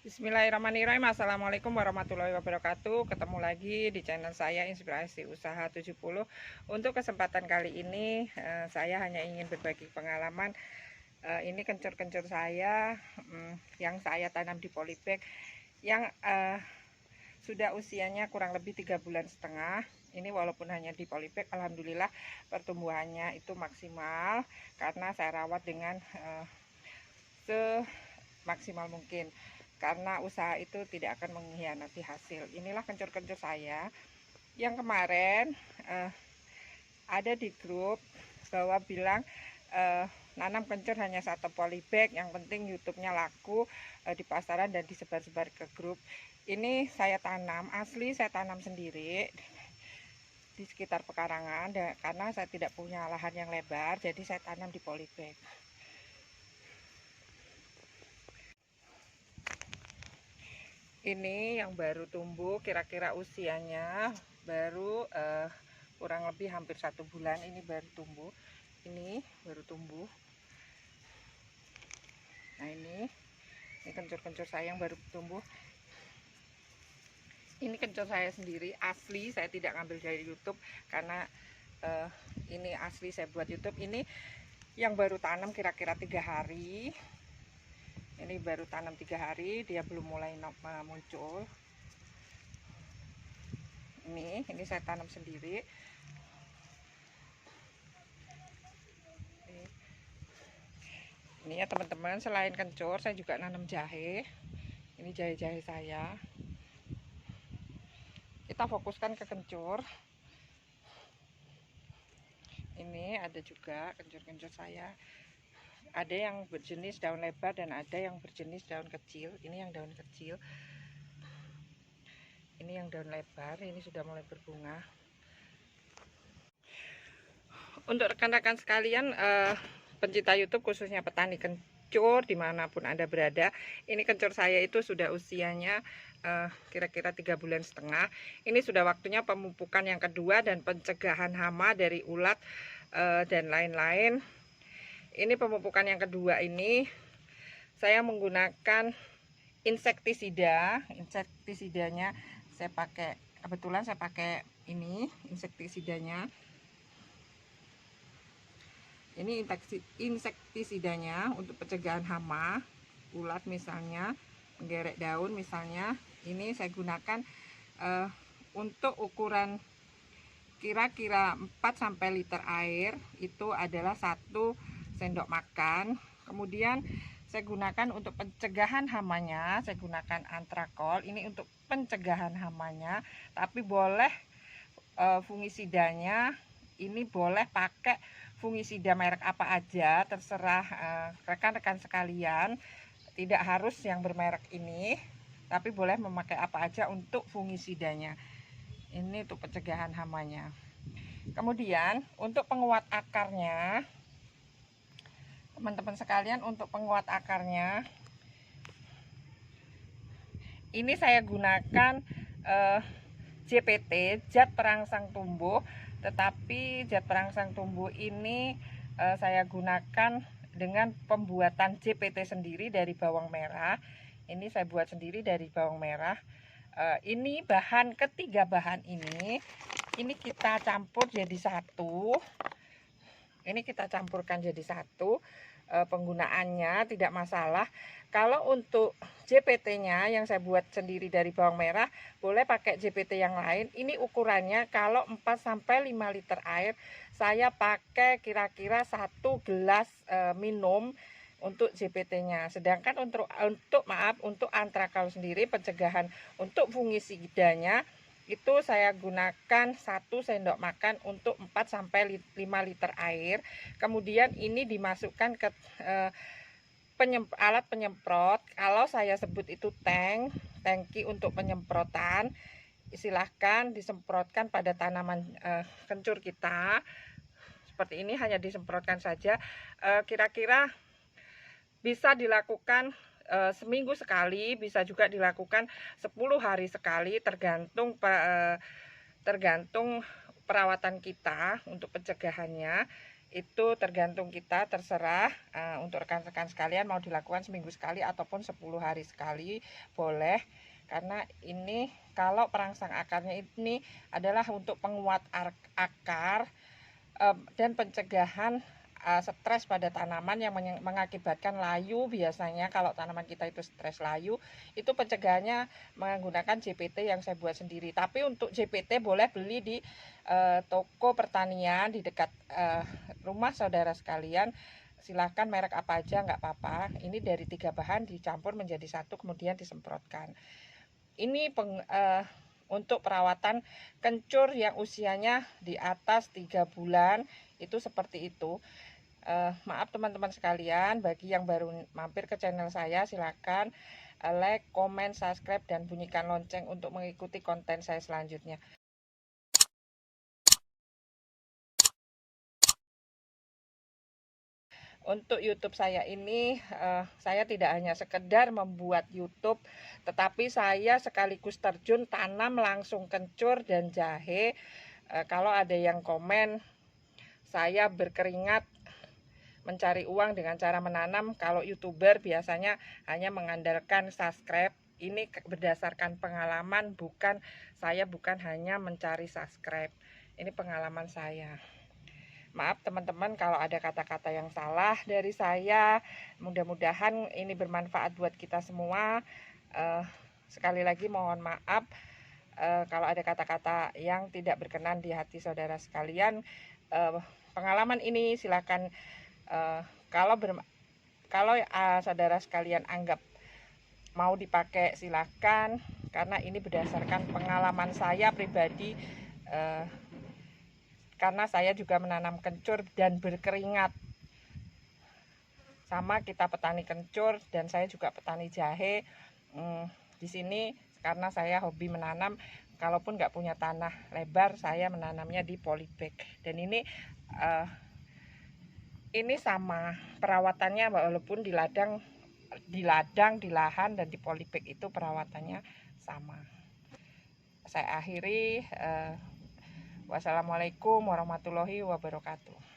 Bismillahirrahmanirrahim. Assalamualaikum warahmatullahi wabarakatuh. Ketemu lagi di channel saya Inspirasi Usaha 70. Untuk kesempatan kali ini saya hanya ingin berbagi pengalaman. Ini kencur-kencur saya yang saya tanam di polybag yang sudah usianya kurang lebih 3,5 bulan. Ini walaupun hanya di polybag, alhamdulillah pertumbuhannya itu maksimal karena saya rawat dengan semaksimal mungkin, karena usaha itu tidak akan mengkhianati hasil. Inilah kencur-kencur saya yang kemarin ada di grup bahwa bilang nanam kencur hanya satu polybag, yang penting YouTube-nya laku di pasaran dan disebar-sebar ke grup. Ini saya tanam asli, saya tanam sendiri di sekitar pekarangan, karena saya tidak punya lahan yang lebar, jadi saya tanam di polybag. Ini yang baru tumbuh, kira-kira usianya baru kurang lebih hampir 1 bulan. Ini baru tumbuh, ini baru tumbuh. Nah ini kencur-kencur saya yang baru tumbuh. Ini kencur saya sendiri, asli, saya tidak ngambil dari YouTube karena ini asli saya buat YouTube. Ini yang baru tanam kira-kira 3 hari. Ini baru tanam 3 hari, dia belum mulai muncul. Ini saya tanam sendiri. Ini ya teman-teman, selain kencur saya juga nanam jahe. Ini jahe-jahe saya. Kita fokuskan ke kencur. Ini ada juga kencur-kencur saya. Ada yang berjenis daun lebar dan ada yang berjenis daun kecil. Ini yang daun kecil. Ini yang daun lebar, ini sudah mulai berbunga. Untuk rekan-rekan sekalian, pencinta YouTube khususnya petani kencur dimanapun Anda berada, ini kencur saya itu sudah usianya kira-kira 3,5 bulan. Ini sudah waktunya pemupukan yang kedua dan pencegahan hama dari ulat dan lain-lain. Ini pemupukan yang kedua, ini saya menggunakan insektisidanya saya pakai, kebetulan saya pakai ini insektisidanya. Ini insektisidanya untuk pencegahan hama, ulat misalnya, menggerek daun misalnya. Ini saya gunakan untuk ukuran kira-kira 4 liter air, itu adalah 1 sendok makan. Kemudian saya gunakan untuk pencegahan hamanya, saya gunakan antrakol. Ini untuk pencegahan hamanya, tapi boleh fungisidanya ini boleh pakai fungisida merek apa aja, terserah rekan-rekan sekalian. Tidak harus yang bermerek ini, tapi boleh memakai apa aja untuk fungisidanya. Ini untuk pencegahan hamanya. Kemudian untuk penguat akarnya, teman-teman sekalian, untuk penguat akarnya ini saya gunakan JPT, zat perangsang tumbuh. Tetapi zat perangsang tumbuh ini saya gunakan dengan pembuatan JPT sendiri dari bawang merah. Ini saya buat sendiri dari bawang merah. Ini ketiga bahan ini kita campur jadi satu. Ini kita campurkan jadi satu. Penggunaannya tidak masalah. Kalau untuk JPT-nya yang saya buat sendiri dari bawang merah, boleh pakai JPT yang lain. Ini ukurannya kalau 4-5 liter air, saya pakai kira-kira 1 gelas minum untuk JPT-nya. Sedangkan untuk antrakal sendiri, pencegahan untuk fungisidanya itu saya gunakan 1 sendok makan untuk 4-5 liter air. Kemudian ini dimasukkan ke alat penyemprot. Kalau saya sebut itu tangki untuk penyemprotan. Silahkan disemprotkan pada tanaman kencur kita. Seperti ini, hanya disemprotkan saja. Kira-kira bisa dilakukan seminggu sekali, bisa juga dilakukan 10 hari sekali, tergantung perawatan kita untuk pencegahannya. itu tergantung kita, terserah. Untuk rekan-rekan sekalian mau dilakukan seminggu sekali ataupun 10 hari sekali boleh, karena ini kalau perangsang akarnya ini adalah untuk penguat akar dan pencegahan stres pada tanaman yang mengakibatkan layu. Biasanya kalau tanaman kita itu stres layu, itu pencegahannya menggunakan JPT yang saya buat sendiri. Tapi untuk JPT boleh beli di toko pertanian di dekat rumah saudara sekalian. Silahkan merek apa aja nggak apa-apa. Ini dari 3 bahan dicampur menjadi satu kemudian disemprotkan. Ini untuk perawatan kencur yang usianya di atas 3 bulan itu seperti itu. Maaf teman-teman sekalian, bagi yang baru mampir ke channel saya, silakan like, komen, subscribe, dan bunyikan lonceng untuk mengikuti konten saya selanjutnya. Untuk YouTube saya ini, saya tidak hanya sekedar membuat YouTube, tetapi saya sekaligus terjun tanam langsung kencur dan jahe. Kalau ada yang komen, saya berkeringat mencari uang dengan cara menanam. Kalau YouTuber biasanya hanya mengandalkan subscribe. Ini berdasarkan pengalaman, saya bukan hanya mencari subscribe. Ini pengalaman saya. Maaf teman-teman kalau ada kata-kata yang salah dari saya. Mudah-mudahan ini bermanfaat buat kita semua. Sekali lagi mohon maaf kalau ada kata-kata yang tidak berkenan di hati saudara sekalian. Pengalaman ini silakan kalau saudara sekalian anggap mau dipakai silakan, karena ini berdasarkan pengalaman saya pribadi. Karena saya juga menanam kencur dan berkeringat. Sama kita petani kencur dan saya juga petani jahe. Di sini karena saya hobi menanam, kalaupun nggak punya tanah lebar, saya menanamnya di polybag. Dan ini sama perawatannya, walaupun di ladang, di lahan, dan di polybag itu perawatannya sama. Saya akhiri. Wassalamualaikum warahmatullahi wabarakatuh.